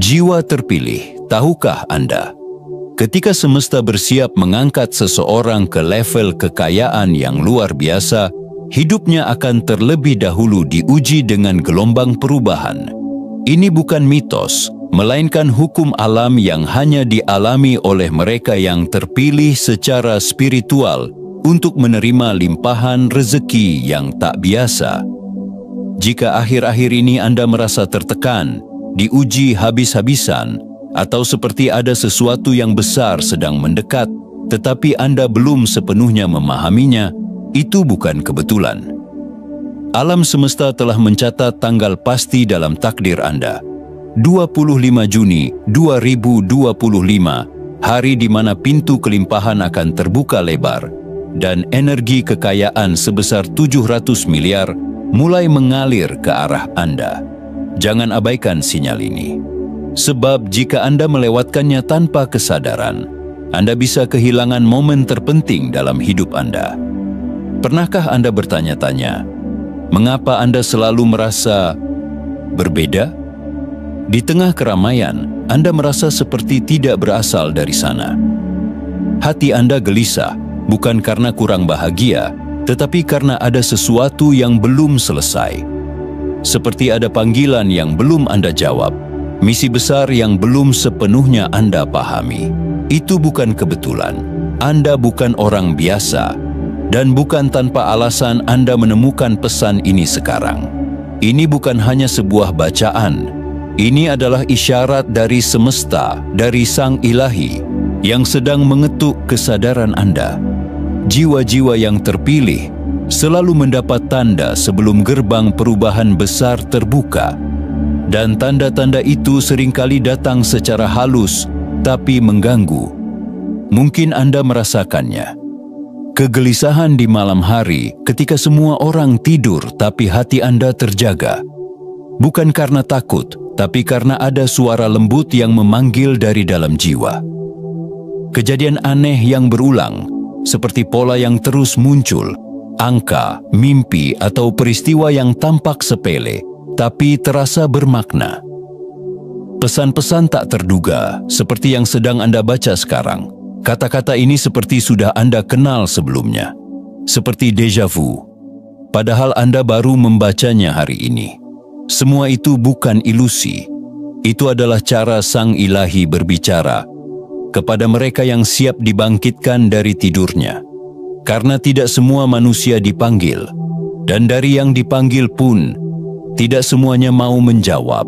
Jiwa terpilih, tahukah Anda? Ketika semesta bersiap mengangkat seseorang ke level kekayaan yang luar biasa, hidupnya akan terlebih dahulu diuji dengan gelombang perubahan. Ini bukan mitos, melainkan hukum alam yang hanya dialami oleh mereka yang terpilih secara spiritual untuk menerima limpahan rezeki yang tak biasa. Jika akhir-akhir ini Anda merasa tertekan, diuji habis-habisan, atau seperti ada sesuatu yang besar sedang mendekat, tetapi Anda belum sepenuhnya memahaminya, itu bukan kebetulan. Alam semesta telah mencatat tanggal pasti dalam takdir Anda. 25 Juni 2025, hari di mana pintu kelimpahan akan terbuka lebar, dan energi kekayaan sebesar 700 miliar mulai mengalir ke arah Anda. Jangan abaikan sinyal ini. Sebab jika Anda melewatkannya tanpa kesadaran, Anda bisa kehilangan momen terpenting dalam hidup Anda. Pernahkah Anda bertanya-tanya, mengapa Anda selalu merasa berbeda? Di tengah keramaian, Anda merasa seperti tidak berasal dari sana. Hati Anda gelisah, bukan karena kurang bahagia, tetapi karena ada sesuatu yang belum selesai. Seperti ada panggilan yang belum Anda jawab, misi besar yang belum sepenuhnya Anda pahami. Itu bukan kebetulan. Anda bukan orang biasa, dan bukan tanpa alasan Anda menemukan pesan ini sekarang. Ini bukan hanya sebuah bacaan. Ini adalah isyarat dari semesta, dari Sang Ilahi, yang sedang mengetuk kesadaran Anda. Jiwa-jiwa yang terpilih selalu mendapat tanda sebelum gerbang perubahan besar terbuka. Dan tanda-tanda itu seringkali datang secara halus, tapi mengganggu. Mungkin Anda merasakannya. Kegelisahan di malam hari ketika semua orang tidur tapi hati Anda terjaga. Bukan karena takut, tapi karena ada suara lembut yang memanggil dari dalam jiwa. Kejadian aneh yang berulang, seperti pola yang terus muncul, angka, mimpi, atau peristiwa yang tampak sepele, tapi terasa bermakna. Pesan-pesan tak terduga, seperti yang sedang Anda baca sekarang. Kata-kata ini seperti sudah Anda kenal sebelumnya. Seperti déjà vu. Padahal Anda baru membacanya hari ini. Semua itu bukan ilusi. Itu adalah cara Sang Ilahi berbicara kepada mereka yang siap dibangkitkan dari tidurnya. Karena tidak semua manusia dipanggil, dan dari yang dipanggil pun, tidak semuanya mau menjawab.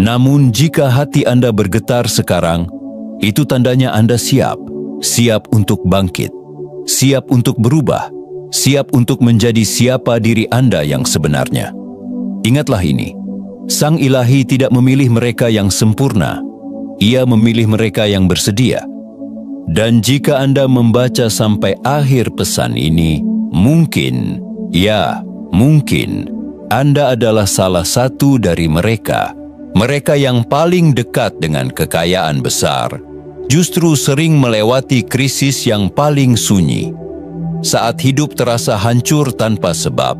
Namun jika hati Anda bergetar sekarang, itu tandanya Anda siap untuk bangkit, siap untuk berubah, siap untuk menjadi siapa diri Anda yang sebenarnya. Ingatlah ini, Sang Ilahi tidak memilih mereka yang sempurna, Ia memilih mereka yang bersedia. Dan jika Anda membaca sampai akhir pesan ini, mungkin, ya mungkin, Anda adalah salah satu dari mereka. Mereka yang paling dekat dengan kekayaan besar, justru sering melewati krisis yang paling sunyi. Saat hidup terasa hancur tanpa sebab,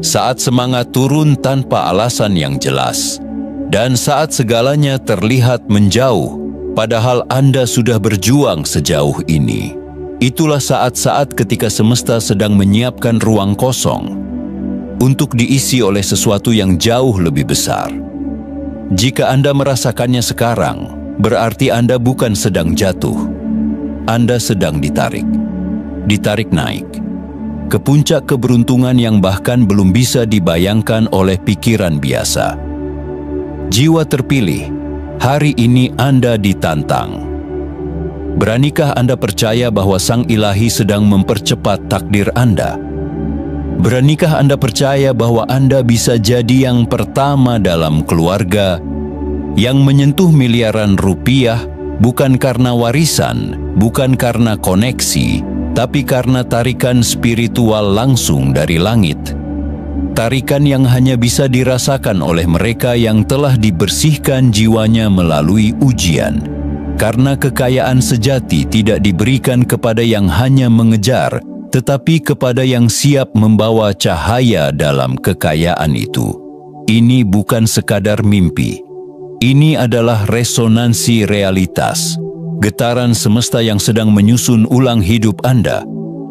saat semangat turun tanpa alasan yang jelas, dan saat segalanya terlihat menjauh, padahal Anda sudah berjuang sejauh ini. Itulah saat-saat ketika semesta sedang menyiapkan ruang kosong untuk diisi oleh sesuatu yang jauh lebih besar. Jika Anda merasakannya sekarang, berarti Anda bukan sedang jatuh. Anda sedang ditarik naik ke puncak keberuntungan yang bahkan belum bisa dibayangkan oleh pikiran biasa. Jiwa terpilih, hari ini Anda ditantang. Beranikah Anda percaya bahwa Sang Ilahi sedang mempercepat takdir Anda? Beranikah Anda percaya bahwa Anda bisa jadi yang pertama dalam keluarga yang menyentuh miliaran rupiah bukan karena warisan, bukan karena koneksi, tapi karena tarikan spiritual langsung dari langit? Tarikan yang hanya bisa dirasakan oleh mereka yang telah dibersihkan jiwanya melalui ujian. Karena kekayaan sejati tidak diberikan kepada yang hanya mengejar, tetapi kepada yang siap membawa cahaya dalam kekayaan itu. Ini bukan sekadar mimpi. Ini adalah resonansi realitas, getaran semesta yang sedang menyusun ulang hidup Anda,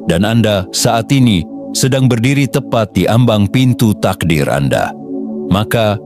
dan Anda saat ini sedang berdiri tepat di ambang pintu takdir Anda. Maka,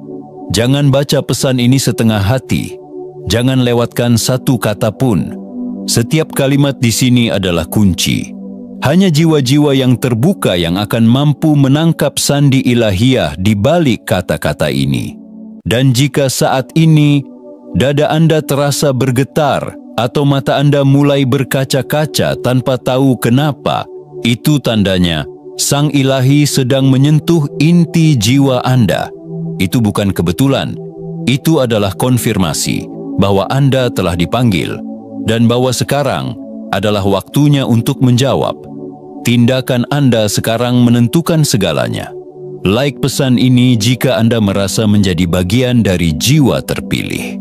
jangan baca pesan ini setengah hati. Jangan lewatkan satu kata pun. Setiap kalimat di sini adalah kunci. Hanya jiwa-jiwa yang terbuka yang akan mampu menangkap sandi ilahiyah di balik kata-kata ini. Dan jika saat ini dada Anda terasa bergetar atau mata Anda mulai berkaca-kaca tanpa tahu kenapa, itu tandanya Sang Ilahi sedang menyentuh inti jiwa Anda. Itu bukan kebetulan. Itu adalah konfirmasi bahwa Anda telah dipanggil dan bahwa sekarang adalah waktunya untuk menjawab. Tindakan Anda sekarang menentukan segalanya. Like pesan ini jika Anda merasa menjadi bagian dari jiwa terpilih.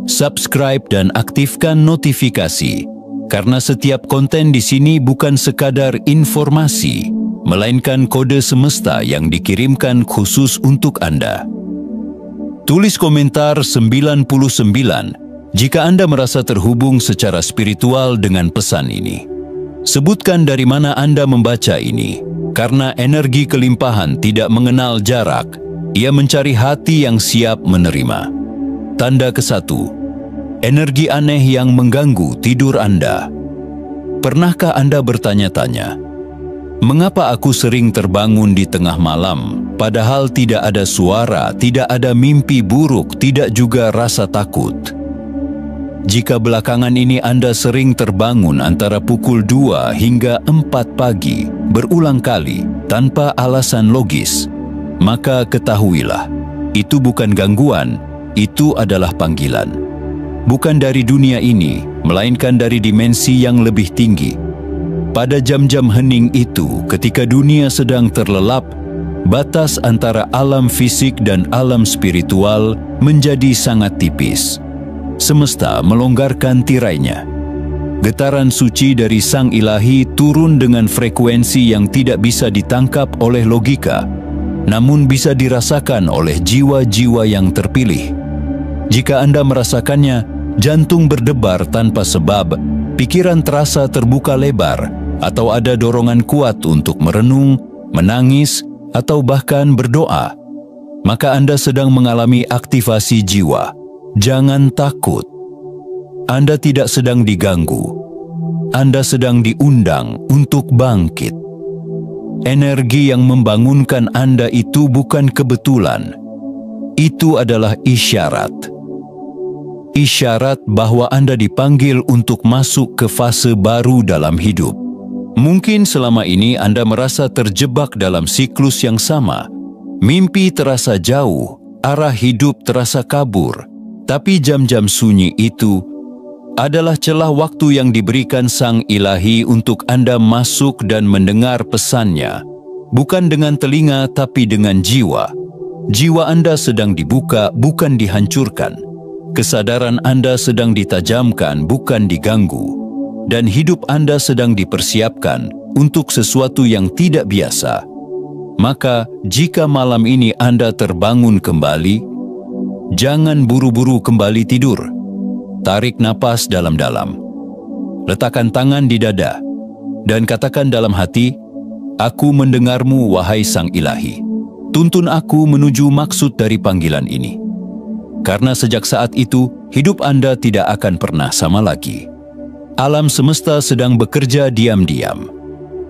Subscribe dan aktifkan notifikasi, karena setiap konten di sini bukan sekadar informasi, melainkan kode semesta yang dikirimkan khusus untuk Anda. Tulis komentar 99 jika Anda merasa terhubung secara spiritual dengan pesan ini. Sebutkan dari mana Anda membaca ini, karena energi kelimpahan tidak mengenal jarak. Ia mencari hati yang siap menerima. Tanda ke-1, energi aneh yang mengganggu tidur Anda. Pernahkah Anda bertanya-tanya, mengapa aku sering terbangun di tengah malam, padahal tidak ada suara, tidak ada mimpi buruk, tidak juga rasa takut? Jika belakangan ini Anda sering terbangun antara pukul 2 hingga 4 pagi, berulang kali, tanpa alasan logis, maka ketahuilah, itu bukan gangguan, itu adalah panggilan. Bukan dari dunia ini, melainkan dari dimensi yang lebih tinggi. Pada jam-jam hening itu, ketika dunia sedang terlelap, batas antara alam fisik dan alam spiritual menjadi sangat tipis. Semesta melonggarkan tirainya. Getaran suci dari Sang Ilahi turun dengan frekuensi yang tidak bisa ditangkap oleh logika, namun bisa dirasakan oleh jiwa-jiwa yang terpilih. Jika Anda merasakannya, jantung berdebar tanpa sebab, pikiran terasa terbuka lebar, atau ada dorongan kuat untuk merenung, menangis, atau bahkan berdoa, maka Anda sedang mengalami aktivasi jiwa. Jangan takut. Anda tidak sedang diganggu. Anda sedang diundang untuk bangkit. Energi yang membangunkan Anda itu bukan kebetulan. Itu adalah isyarat. Isyarat bahwa Anda dipanggil untuk masuk ke fase baru dalam hidup. Mungkin selama ini Anda merasa terjebak dalam siklus yang sama. Mimpi terasa jauh, arah hidup terasa kabur. Tapi jam-jam sunyi itu adalah celah waktu yang diberikan Sang Ilahi untuk Anda masuk dan mendengar pesannya. Bukan dengan telinga, tapi dengan jiwa. Jiwa Anda sedang dibuka, bukan dihancurkan. Kesadaran Anda sedang ditajamkan, bukan diganggu. Dan hidup Anda sedang dipersiapkan untuk sesuatu yang tidak biasa. Maka, jika malam ini Anda terbangun kembali, jangan buru-buru kembali tidur. Tarik napas dalam-dalam. Letakkan tangan di dada dan katakan dalam hati, "Aku mendengarmu, wahai Sang Ilahi. Tuntun aku menuju maksud dari panggilan ini." Karena sejak saat itu, hidup Anda tidak akan pernah sama lagi. Alam semesta sedang bekerja diam-diam.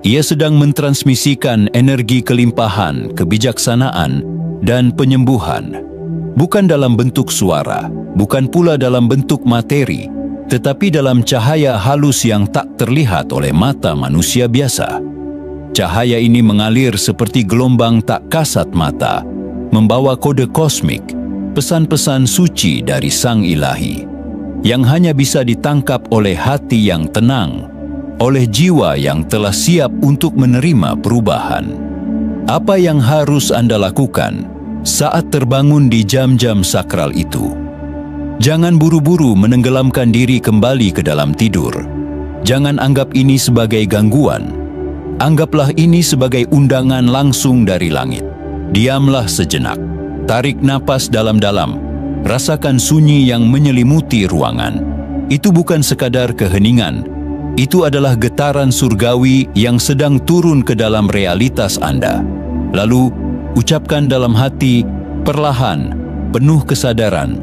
Ia sedang mentransmisikan energi kelimpahan, kebijaksanaan, dan penyembuhan. Bukan dalam bentuk suara, bukan pula dalam bentuk materi, tetapi dalam cahaya halus yang tak terlihat oleh mata manusia biasa. Cahaya ini mengalir seperti gelombang tak kasat mata, membawa kode kosmik, pesan-pesan suci dari Sang Ilahi, yang hanya bisa ditangkap oleh hati yang tenang, oleh jiwa yang telah siap untuk menerima perubahan. Apa yang harus Anda lakukan saat terbangun di jam-jam sakral itu? Jangan buru-buru menenggelamkan diri kembali ke dalam tidur. Jangan anggap ini sebagai gangguan. Anggaplah ini sebagai undangan langsung dari langit. Diamlah sejenak. Tarik napas dalam-dalam Rasakan sunyi yang menyelimuti ruangan. Itu bukan sekadar keheningan. Itu adalah getaran surgawi yang sedang turun ke dalam realitas Anda. Lalu, ucapkan dalam hati, perlahan, penuh kesadaran,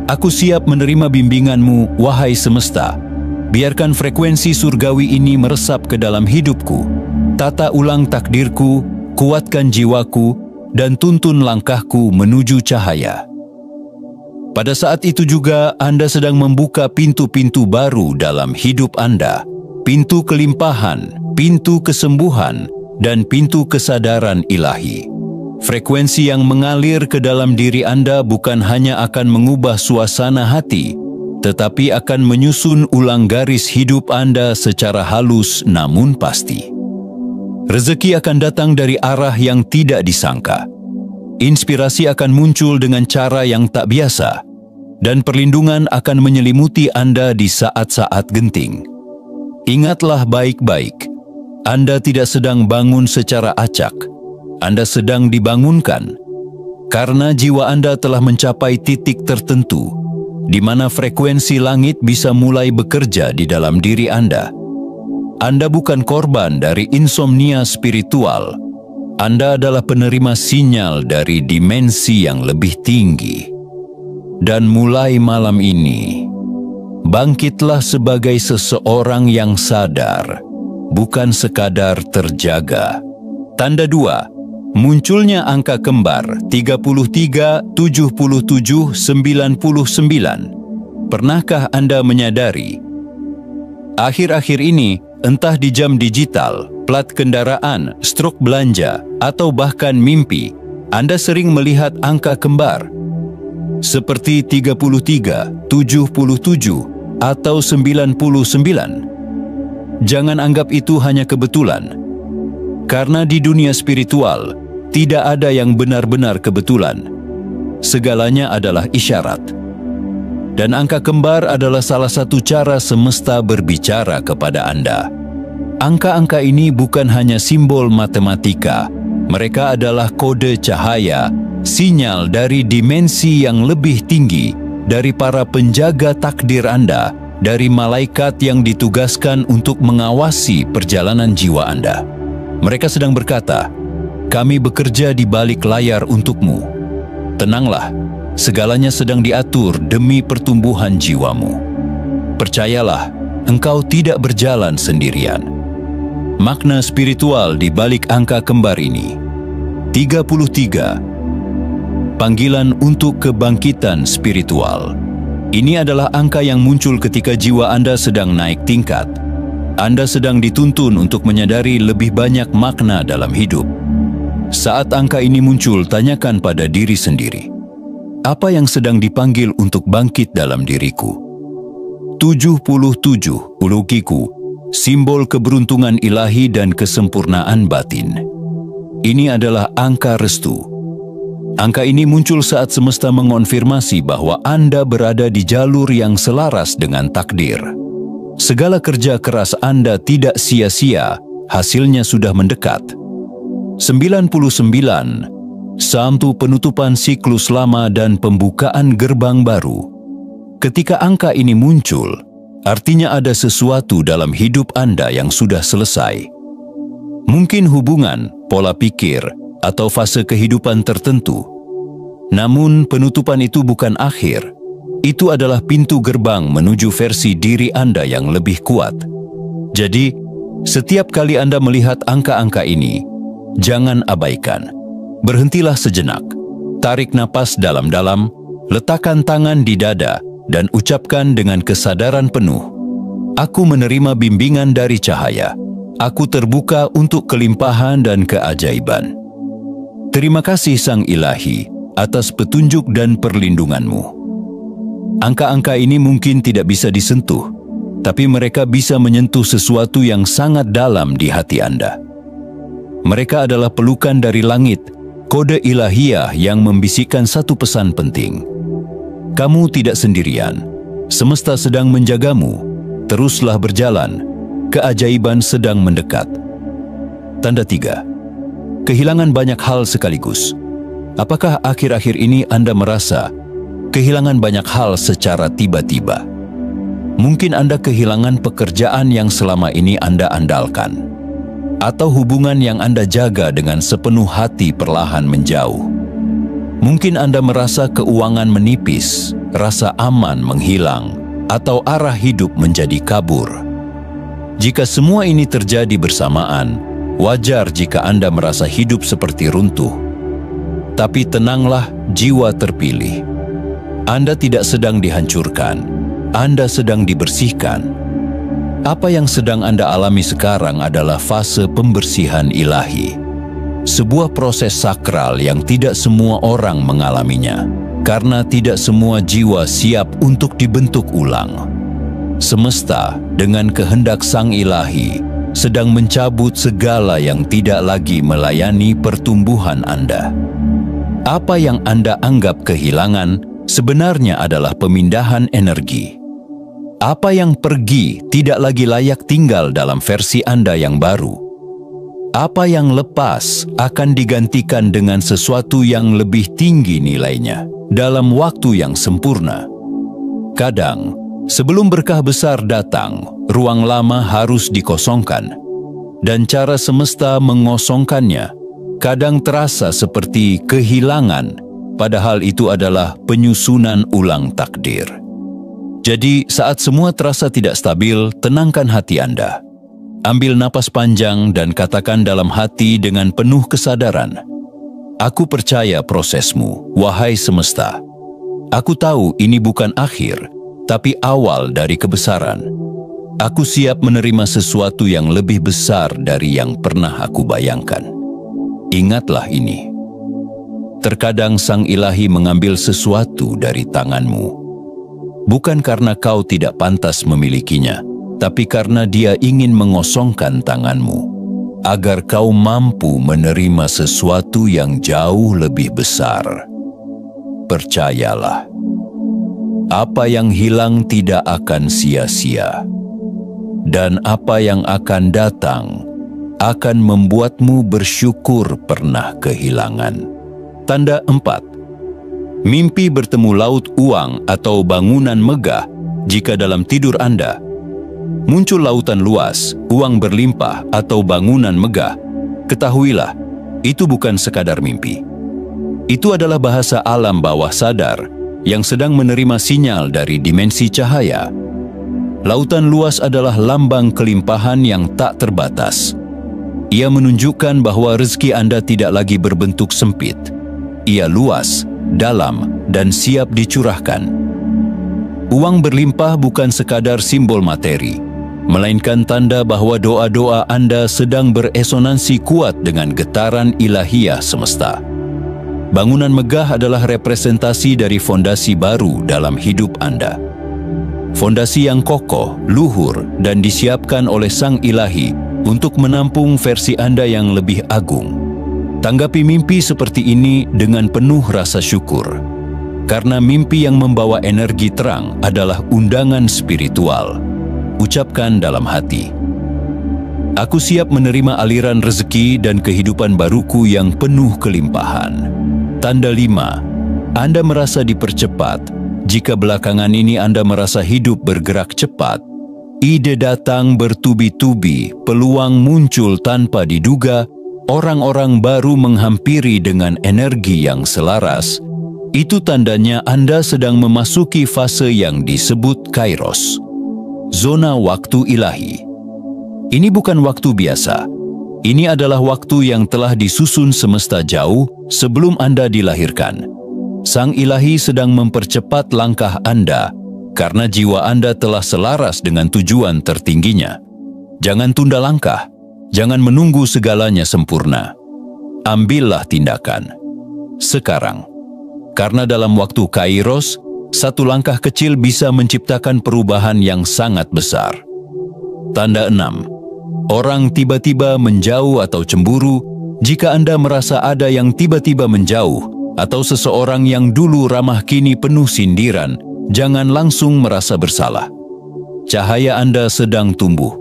"Aku siap menerima bimbinganmu, wahai semesta. Biarkan frekuensi surgawi ini meresap ke dalam hidupku. Tata ulang takdirku, kuatkan jiwaku, dan tuntun langkahku menuju cahaya." Pada saat itu juga Anda sedang membuka pintu-pintu baru dalam hidup Anda. Pintu kelimpahan, pintu kesembuhan, dan pintu kesadaran ilahi. Frekuensi yang mengalir ke dalam diri Anda bukan hanya akan mengubah suasana hati, tetapi akan menyusun ulang garis hidup Anda secara halus namun pasti. Rezeki akan datang dari arah yang tidak disangka. Inspirasi akan muncul dengan cara yang tak biasa, dan perlindungan akan menyelimuti Anda di saat-saat genting. Ingatlah baik-baik, Anda tidak sedang bangun secara acak. Anda sedang dibangunkan, karena jiwa Anda telah mencapai titik tertentu, di mana frekuensi langit bisa mulai bekerja di dalam diri Anda. Anda bukan korban dari insomnia spiritual. Anda adalah penerima sinyal dari dimensi yang lebih tinggi. Dan mulai malam ini, bangkitlah sebagai seseorang yang sadar, bukan sekadar terjaga. Tanda 2. Munculnya angka kembar 33, 77, 99. Pernahkah Anda menyadari? Akhir-akhir ini, entah di jam digital, plat kendaraan, strok belanja, atau bahkan mimpi, Anda sering melihat angka kembar. Seperti 33, 77, atau 99. Jangan anggap itu hanya kebetulan. Karena di dunia spiritual, tidak ada yang benar-benar kebetulan. Segalanya adalah isyarat. Dan angka kembar adalah salah satu cara semesta berbicara kepada Anda. Angka-angka ini bukan hanya simbol matematika. Mereka adalah kode cahaya, sinyal dari dimensi yang lebih tinggi, dari para penjaga takdir Anda, dari malaikat yang ditugaskan untuk mengawasi perjalanan jiwa Anda. Mereka sedang berkata, "Kami bekerja di balik layar untukmu. Tenanglah, segalanya sedang diatur demi pertumbuhan jiwamu. Percayalah, engkau tidak berjalan sendirian." Makna spiritual di balik angka kembar ini. 33. Panggilan untuk kebangkitan spiritual. Ini adalah angka yang muncul ketika jiwa Anda sedang naik tingkat. Anda sedang dituntun untuk menyadari lebih banyak makna dalam hidup. Saat angka ini muncul, tanyakan pada diri sendiri, apa yang sedang dipanggil untuk bangkit dalam diriku? 77, ulukiku, simbol keberuntungan ilahi dan kesempurnaan batin. Ini adalah angka restu. Angka ini muncul saat semesta mengonfirmasi bahwa Anda berada di jalur yang selaras dengan takdir. Segala kerja keras Anda tidak sia-sia, hasilnya sudah mendekat. 99, samtu penutupan siklus lama dan pembukaan gerbang baru. Ketika angka ini muncul, artinya ada sesuatu dalam hidup Anda yang sudah selesai. Mungkin hubungan, pola pikir, atau fase kehidupan tertentu. Namun penutupan itu bukan akhir. Itu adalah pintu gerbang menuju versi diri Anda yang lebih kuat. Jadi, setiap kali Anda melihat angka-angka ini, jangan abaikan. Berhentilah sejenak, tarik napas dalam-dalam, letakkan tangan di dada, dan ucapkan dengan kesadaran penuh, "Aku menerima bimbingan dari cahaya. Aku terbuka untuk kelimpahan dan keajaiban. Terima kasih Sang Ilahi atas petunjuk dan perlindunganmu." Angka-angka ini mungkin tidak bisa disentuh, tapi mereka bisa menyentuh sesuatu yang sangat dalam di hati Anda. Mereka adalah pelukan dari langit, kode ilahiyah yang membisikkan satu pesan penting. Kamu tidak sendirian. Semesta sedang menjagamu. Teruslah berjalan. Keajaiban sedang mendekat. Tanda 3. Kehilangan banyak hal sekaligus. Apakah akhir-akhir ini Anda merasa kehilangan banyak hal secara tiba-tiba. Mungkin Anda kehilangan pekerjaan yang selama ini Anda andalkan, atau hubungan yang Anda jaga dengan sepenuh hati perlahan menjauh. Mungkin Anda merasa keuangan menipis, rasa aman menghilang, atau arah hidup menjadi kabur. Jika semua ini terjadi bersamaan, wajar jika Anda merasa hidup seperti runtuh. Tapi tenanglah, jiwa terpilih. Anda tidak sedang dihancurkan, Anda sedang dibersihkan. Apa yang sedang Anda alami sekarang adalah fase pembersihan ilahi. Sebuah proses sakral yang tidak semua orang mengalaminya, karena tidak semua jiwa siap untuk dibentuk ulang. Semesta dengan kehendak Sang Ilahi sedang mencabut segala yang tidak lagi melayani pertumbuhan Anda. Apa yang Anda anggap kehilangan sebenarnya adalah pemindahan energi. Apa yang pergi tidak lagi layak tinggal dalam versi Anda yang baru. Apa yang lepas akan digantikan dengan sesuatu yang lebih tinggi nilainya dalam waktu yang sempurna. Kadang, sebelum berkah besar datang, ruang lama harus dikosongkan. Dan cara semesta mengosongkannya kadang terasa seperti kehilangan, padahal itu adalah penyusunan ulang takdir. Jadi, saat semua terasa tidak stabil, tenangkan hati Anda. Ambil napas panjang dan katakan dalam hati dengan penuh kesadaran, "Aku percaya prosesmu, wahai semesta. Aku tahu ini bukan akhir, tapi awal dari kebesaran. Aku siap menerima sesuatu yang lebih besar dari yang pernah aku bayangkan." Ingatlah ini. Terkadang Sang Ilahi mengambil sesuatu dari tanganmu, bukan karena kau tidak pantas memilikinya, tapi karena Dia ingin mengosongkan tanganmu, agar kau mampu menerima sesuatu yang jauh lebih besar. Percayalah, apa yang hilang tidak akan sia-sia, dan apa yang akan datang akan membuatmu bersyukur pernah kehilangan. Tanda 4. Mimpi bertemu laut uang atau bangunan megah. Jika dalam tidur Anda muncul lautan luas, uang berlimpah, atau bangunan megah, ketahuilah, itu bukan sekadar mimpi. Itu adalah bahasa alam bawah sadar yang sedang menerima sinyal dari dimensi cahaya. Lautan luas adalah lambang kelimpahan yang tak terbatas. Ia menunjukkan bahwa rezeki Anda tidak lagi berbentuk sempit. Ia luas, dalam, dan siap dicurahkan. Uang berlimpah bukan sekadar simbol materi, melainkan tanda bahwa doa-doa Anda sedang beresonansi kuat dengan getaran ilahiyah semesta. Bangunan megah adalah representasi dari fondasi baru dalam hidup Anda. Fondasi yang kokoh, luhur, dan disiapkan oleh Sang Ilahi untuk menampung versi Anda yang lebih agung. Tanggapi mimpi seperti ini dengan penuh rasa syukur, karena mimpi yang membawa energi terang adalah undangan spiritual. Ucapkan dalam hati, "Aku siap menerima aliran rezeki dan kehidupan baruku yang penuh kelimpahan." Tanda 5. Anda merasa dipercepat. Jika belakangan ini Anda merasa hidup bergerak cepat, ide datang bertubi-tubi, peluang muncul tanpa diduga, orang-orang baru menghampiri dengan energi yang selaras, itu tandanya Anda sedang memasuki fase yang disebut Kairos. Zona waktu ilahi. Ini bukan waktu biasa. Ini adalah waktu yang telah disusun semesta jauh sebelum Anda dilahirkan. Sang Ilahi sedang mempercepat langkah Anda karena jiwa Anda telah selaras dengan tujuan tertingginya. Jangan tunda langkah. Jangan menunggu segalanya sempurna. Ambillah tindakan sekarang. Karena dalam waktu Kairos, satu langkah kecil bisa menciptakan perubahan yang sangat besar. Tanda 6. Orang tiba-tiba menjauh atau cemburu. Jika Anda merasa ada yang tiba-tiba menjauh, atau seseorang yang dulu ramah kini penuh sindiran, jangan langsung merasa bersalah. Cahaya Anda sedang tumbuh,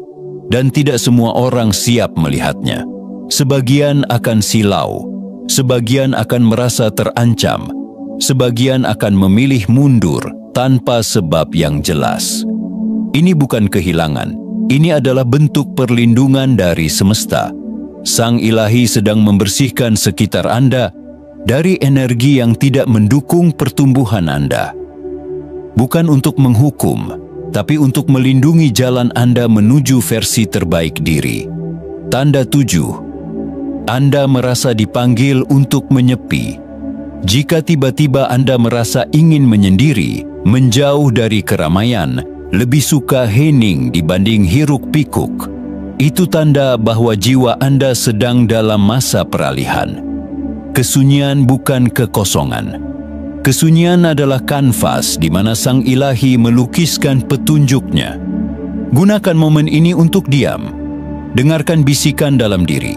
dan tidak semua orang siap melihatnya. Sebagian akan silau, sebagian akan merasa terancam, sebagian akan memilih mundur tanpa sebab yang jelas. Ini bukan kehilangan, ini adalah bentuk perlindungan dari semesta. Sang Ilahi sedang membersihkan sekitar Anda dari energi yang tidak mendukung pertumbuhan Anda. Bukan untuk menghukum, tapi untuk melindungi jalan Anda menuju versi terbaik diri. Tanda 7. Anda merasa dipanggil untuk menyepi. Jika tiba-tiba Anda merasa ingin menyendiri, menjauh dari keramaian, lebih suka hening dibanding hiruk-pikuk, itu tanda bahwa jiwa Anda sedang dalam masa peralihan. Kesunyian bukan kekosongan. Kesunyian adalah kanvas di mana Sang Ilahi melukiskan petunjuknya. Gunakan momen ini untuk diam. Dengarkan bisikan dalam diri.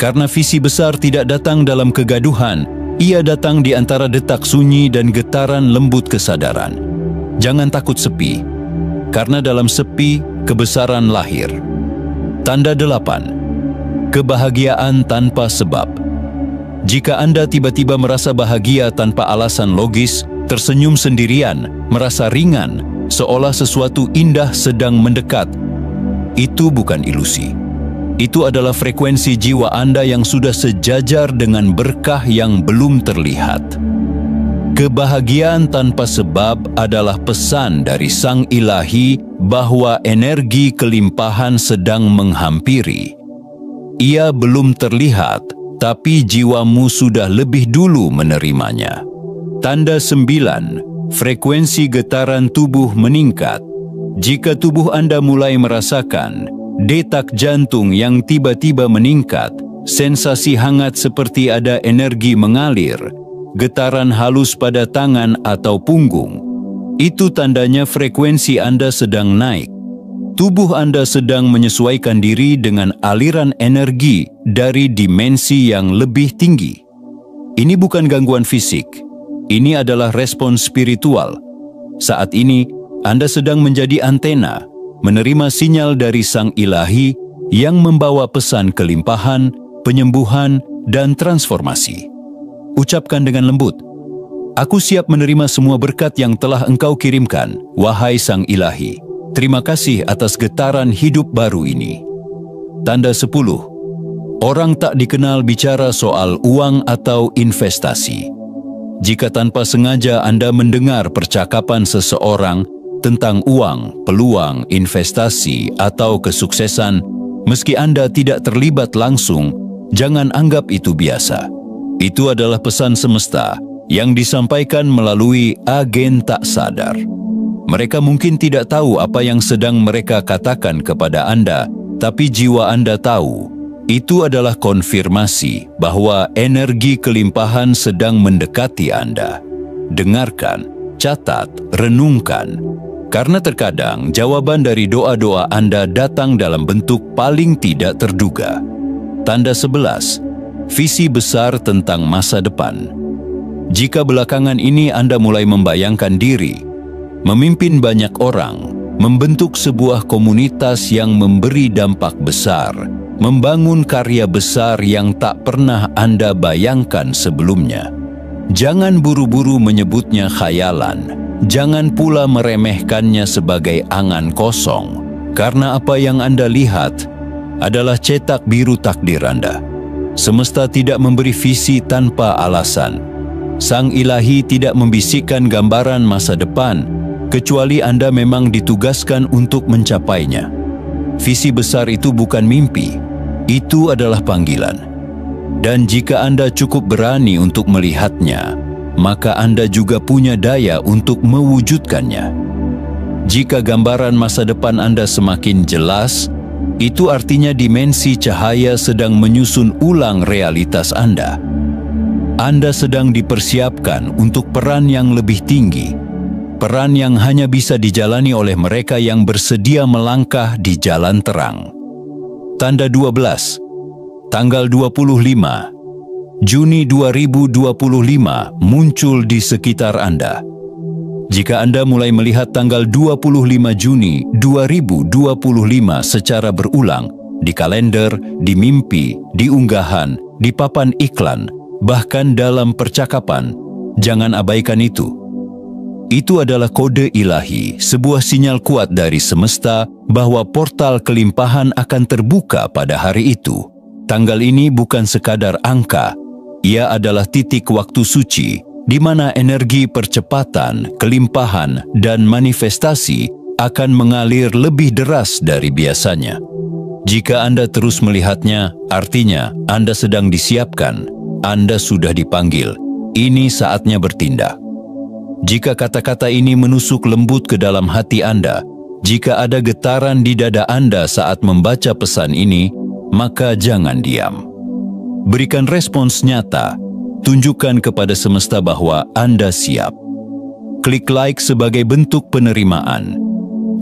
Karena visi besar tidak datang dalam kegaduhan, ia datang di antara detak sunyi dan getaran lembut kesadaran. Jangan takut sepi, karena dalam sepi, kebesaran lahir. Tanda 8. Kebahagiaan tanpa sebab. Jika Anda tiba-tiba merasa bahagia tanpa alasan logis, tersenyum sendirian, merasa ringan, seolah sesuatu indah sedang mendekat, itu bukan ilusi. Itu adalah frekuensi jiwa Anda yang sudah sejajar dengan berkah yang belum terlihat. Kebahagiaan tanpa sebab adalah pesan dari Sang Ilahi bahwa energi kelimpahan sedang menghampiri. Ia belum terlihat, tapi jiwamu sudah lebih dulu menerimanya. Tanda 9. Frekuensi getaran tubuh meningkat. Jika tubuh Anda mulai merasakan detak jantung yang tiba-tiba meningkat, sensasi hangat seperti ada energi mengalir, getaran halus pada tangan atau punggung, itu tandanya frekuensi Anda sedang naik. Tubuh Anda sedang menyesuaikan diri dengan aliran energi dari dimensi yang lebih tinggi. Ini bukan gangguan fisik, ini adalah respons spiritual. Saat ini, Anda sedang menjadi antena, menerima sinyal dari Sang Ilahi yang membawa pesan kelimpahan, penyembuhan, dan transformasi. Ucapkan dengan lembut, "Aku siap menerima semua berkat yang telah Engkau kirimkan, wahai Sang Ilahi. Terima kasih atas getaran hidup baru ini." Tanda 10. Orang tak dikenal bicara soal uang atau investasi. Jika tanpa sengaja Anda mendengar percakapan seseorang tentang uang, peluang, investasi, atau kesuksesan, meski Anda tidak terlibat langsung, jangan anggap itu biasa. Itu adalah pesan semesta yang disampaikan melalui agen tak sadar. Mereka mungkin tidak tahu apa yang sedang mereka katakan kepada Anda, tapi jiwa Anda tahu. Itu adalah konfirmasi bahwa energi kelimpahan sedang mendekati Anda. Dengarkan, catat, renungkan. Karena terkadang jawaban dari doa-doa Anda datang dalam bentuk paling tidak terduga. Tanda 11. Visi besar tentang masa depan. Jika belakangan ini Anda mulai membayangkan diri, memimpin banyak orang, membentuk sebuah komunitas yang memberi dampak besar, membangun karya besar yang tak pernah Anda bayangkan sebelumnya, jangan buru-buru menyebutnya khayalan. Jangan pula meremehkannya sebagai angan kosong, karena apa yang Anda lihat adalah cetak biru takdir Anda. Semesta tidak memberi visi tanpa alasan. Sang Ilahi tidak membisikkan gambaran masa depan, kecuali Anda memang ditugaskan untuk mencapainya. Visi besar itu bukan mimpi, itu adalah panggilan. Dan jika Anda cukup berani untuk melihatnya, maka Anda juga punya daya untuk mewujudkannya. Jika gambaran masa depan Anda semakin jelas, itu artinya dimensi cahaya sedang menyusun ulang realitas Anda. Anda sedang dipersiapkan untuk peran yang lebih tinggi, peran yang hanya bisa dijalani oleh mereka yang bersedia melangkah di jalan terang. Tanda 12. Tanggal 25. Juni 2025 muncul di sekitar Anda. Jika Anda mulai melihat tanggal 25 Juni 2025 secara berulang, di kalender, di mimpi, di unggahan, di papan iklan, bahkan dalam percakapan, Jangan abaikan itu. Itu adalah kode ilahi, sebuah sinyal kuat dari semesta bahwa portal kelimpahan akan terbuka pada hari itu. Tanggal ini bukan sekadar angka, ia adalah titik waktu suci di mana energi percepatan, kelimpahan, dan manifestasi akan mengalir lebih deras dari biasanya. Jika Anda terus melihatnya, artinya Anda sedang disiapkan, Anda sudah dipanggil. Ini saatnya bertindak. Jika kata-kata ini menusuk lembut ke dalam hati Anda, jika ada getaran di dada Anda saat membaca pesan ini, maka jangan diam. Berikan respons nyata, tunjukkan kepada semesta bahwa Anda siap. Klik like sebagai bentuk penerimaan.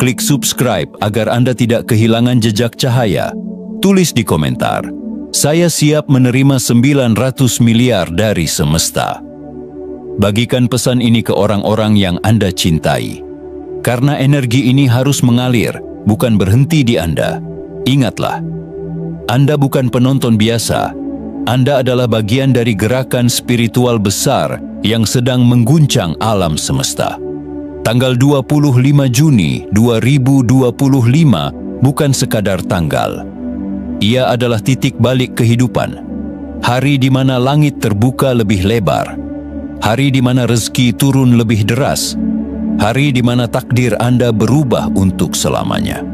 Klik subscribe agar Anda tidak kehilangan jejak cahaya. Tulis di komentar, "Saya siap menerima 900 miliar dari semesta." Bagikan pesan ini ke orang-orang yang Anda cintai. Karena energi ini harus mengalir, bukan berhenti di Anda. Ingatlah, Anda bukan penonton biasa. Anda adalah bagian dari gerakan spiritual besar yang sedang mengguncang alam semesta. Tanggal 25 Juni 2025 bukan sekadar tanggal. Ia adalah titik balik kehidupan. Hari di mana langit terbuka lebih lebar. Hari di mana rezeki turun lebih deras. Hari di mana takdir Anda berubah untuk selamanya.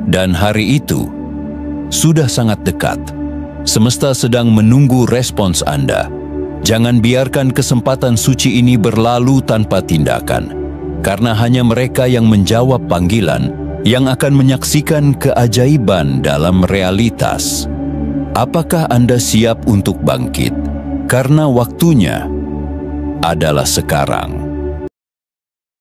Dan hari itu sudah sangat dekat. Semesta sedang menunggu respons Anda. Jangan biarkan kesempatan suci ini berlalu tanpa tindakan. Karena hanya mereka yang menjawab panggilan yang akan menyaksikan keajaiban dalam realitas. Apakah Anda siap untuk bangkit? Karena waktunya adalah sekarang.